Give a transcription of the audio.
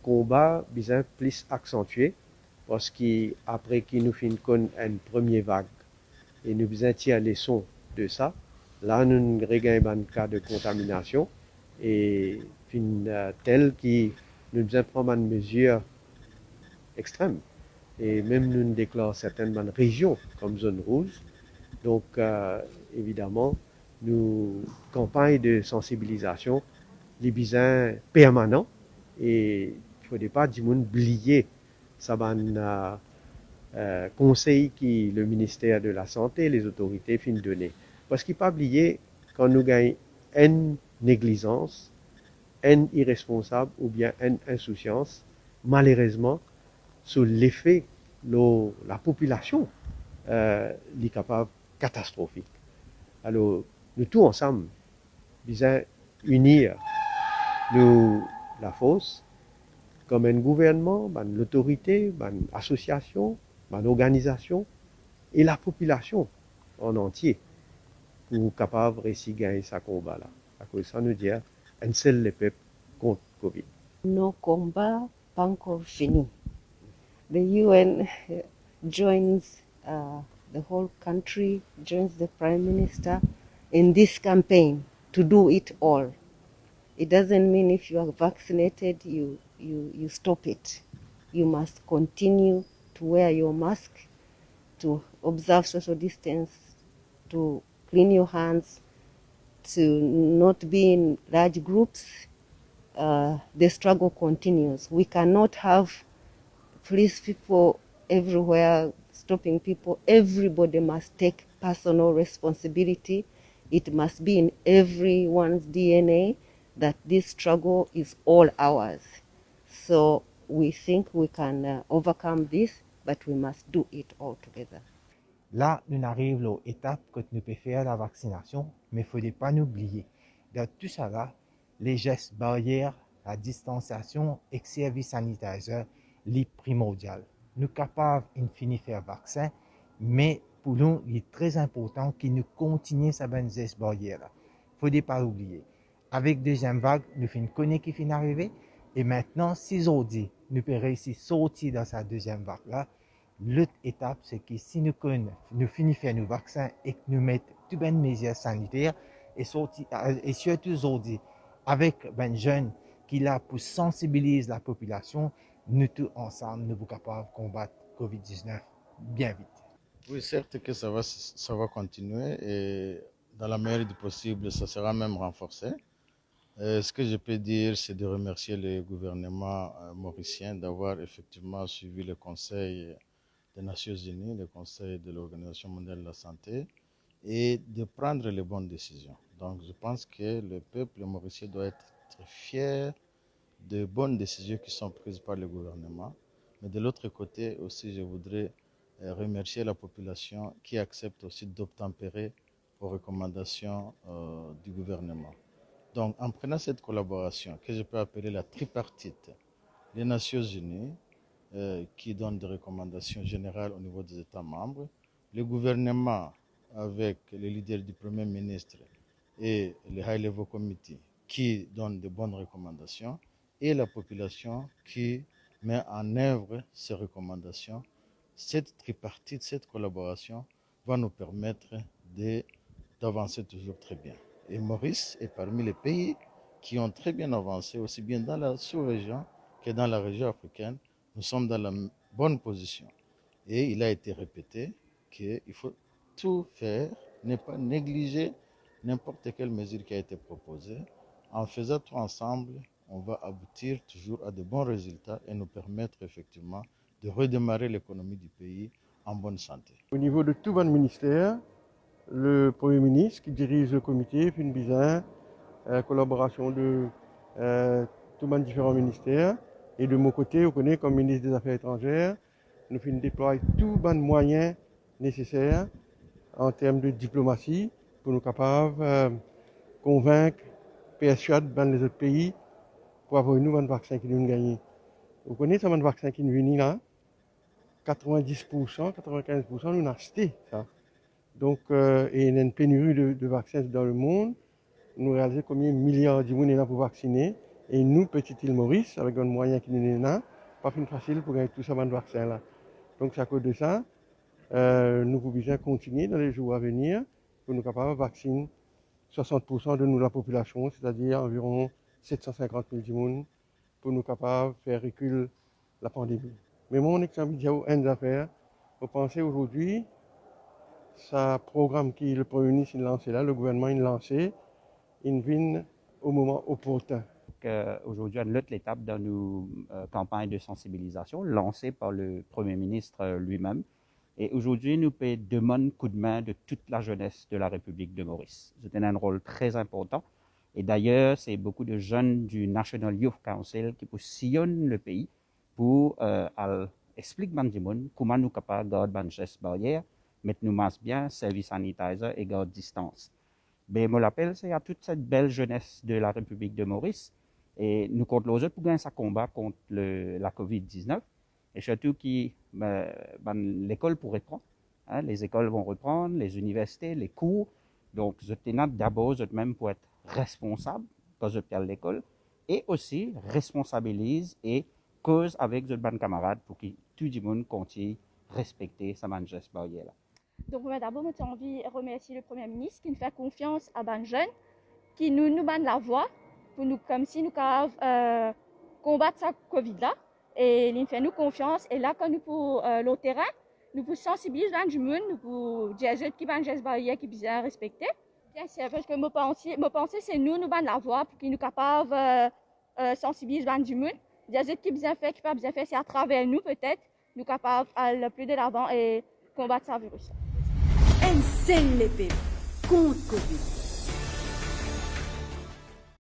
combat bien plus accentué parce qu'après qu'il nous finit une première vague et nous besoin tirer les leçons de ça, là nous regagnons un cas de contamination et tel qui nous besoin prendre une mesure extrême et même nous déclarons certaines régions comme zone rouge. Donc évidemment, nous campagne de sensibilisation les besoins permanents et il ne faudrait pas du monde oublier ça conseil qui le ministère de la Santé, les autorités finissent donner. Parce qu'il ne faut pas oublier quand nous gagnons une négligence, une irresponsable ou bien une insouciance, malheureusement, sur l'effet la population est capable catastrophique. Alors, nous tous ensemble, disons, unir nous, la force, comme un gouvernement, l'autorité, une association, une organisation et la population en entier pour capable réussir à gagner ce combat-là. À cause ça nous dit un seul le peuple contre Covid. Nos combats pas encore finis. The UN joins the whole country, joins the Prime Minister in this campaign to do it all. It doesn't mean if you are vaccinated, you stop it. You must continue to wear your mask, to observe social distance, to clean your hands, to not be in large groups. The struggle continues. We cannot have police people everywhere stopping people. Everybody must take personal responsibility. It must be in everyone's DNA that this struggle is all ours. So we think we can overcome this, but we must do it all together. Là, nous arrivons à l'étape que nous pouvons faire la vaccination, mais il ne faut pas nous oublier. Dans tout ça là, les gestes barrières, la distanciation et le service sanitaire, les primordial. Nous sommes capables de finir faire vaccin, mais pour nous, il est très important que nous continuions ces gestes barrières là. Il ne faut pas l'oublier. Avec deuxième vague, nous connaissons qui finit d'arriver, et maintenant, si aujourd'hui, nous pouvons réussir à sortir dans cette deuxième vague là, l'autre étape, c'est que si nous finissons faire nos vaccins et que nous mettons toutes les mesures sanitaires et surtout aujourd'hui, avec les jeunes qui là pour sensibiliser la population, nous tous ensemble, nous sommes capables de combattre Covid-19 bien vite. Oui, certes que ça va continuer et dans la mesure du possible, ça sera même renforcé. Ce que je peux dire, c'est de remercier le gouvernement mauricien d'avoir effectivement suivi le conseil des Nations Unies, le Conseil de l'Organisation mondiale de la santé, et de prendre les bonnes décisions. Donc je pense que le peuple mauricien doit être très fier de bonnes décisions qui sont prises par le gouvernement. Mais de l'autre côté aussi, je voudrais remercier la population qui accepte aussi d'obtempérer aux recommandations du gouvernement. Donc en prenant cette collaboration, que je peux appeler la tripartite, les Nations Unies, qui donne des recommandations générales au niveau des États membres, le gouvernement avec les leaders du Premier ministre et le High Level Committee qui donne de bonnes recommandations et la population qui met en œuvre ces recommandations. Cette tripartite, cette collaboration va nous permettre d'avancer toujours très bien. Et Maurice est parmi les pays qui ont très bien avancé, aussi bien dans la sous-région que dans la région africaine. Nous sommes dans la bonne position. Et il a été répété qu'il faut tout faire, ne pas négliger n'importe quelle mesure qui a été proposée. En faisant tout ensemble, on va aboutir toujours à de bons résultats et nous permettre effectivement de redémarrer l'économie du pays en bonne santé. Au niveau de tout le ministère, le Premier ministre qui dirige le comité fait une bizarre collaboration de tous les différents ministères. Et de mon côté, on connaît comme ministre des Affaires étrangères, nous faisons déployer tous les moyens nécessaires en termes de diplomatie pour nous capables de convaincre, persuader les autres pays pour avoir un vaccin qui nous gagne. Vous connaissez ce vaccin qui nous vient là, 90%, 95%, nous avons acheté ça. Donc, et il y a une pénurie de vaccins dans le monde. Nous réalisons combien de milliards de monde est là pour vacciner. Et nous, petite île Maurice, avec un moyen qui n'est là, pas facile pour gagner tout ça de vaccin là. Donc c'est à cause de ça, nous pouvons bien continuer dans les jours à venir pour nous capables de vacciner 60% de nous la population, c'est-à-dire environ 750 000 personnes, pour nous capables de faire reculer la pandémie. Mais mon exemple dit une affaire. Vous pensez aujourd'hui, ce programme qui le Premier ministre a lancé là, le gouvernement a lancé, il vient au moment opportun. Aujourd'hui, on est l'étape dans nos campagnes de sensibilisation lancées par le Premier ministre lui-même. Et aujourd'hui, nous demandons coup de main de toute la jeunesse de la République de Maurice. C'est un rôle très important. Et d'ailleurs, c'est beaucoup de jeunes du National Youth Council qui sillonnent le pays pour expliquer comment nous sommes capables de garder les gestes barrières, mettre nos masques bien, service sanitizer et garder distance. Mais je me rappelle, c'est à toute cette belle jeunesse de la République de Maurice. Et nous comptons les autres pour gagner ce combat contre la COVID-19. Et surtout que l'école pourrait reprendre. Hein, les écoles vont reprendre, les universités, les cours. Donc, je tenais d'abord même pour être responsable quand je suis à l'école et aussi responsabilise et cause avec les camarades pour que tout le monde continue à respecter sa geste barrière. Donc, d'abord, j'ai envie de remercier le Premier ministre qui nous fait confiance à les jeunes, qui nous donne la voix pour nous, comme si nous pouvions combattre cette Covid-là. Et il fait nous confiance. Et là, quand nous pour le terrain, nous pouvons sensibiliser les gens, nous pouvons dire qui ont gestes barrières qui bien respecter. Bien sûr, parce que mon pensée, c'est nous donne la voix pour qu'ils nous capables de sensibiliser les gens. Dire qui bien fait, qui pas bien fait, c'est à travers nous peut-être, nous capables d'aller plus de l'avant et combattre ce virus. NCLP contre Covid.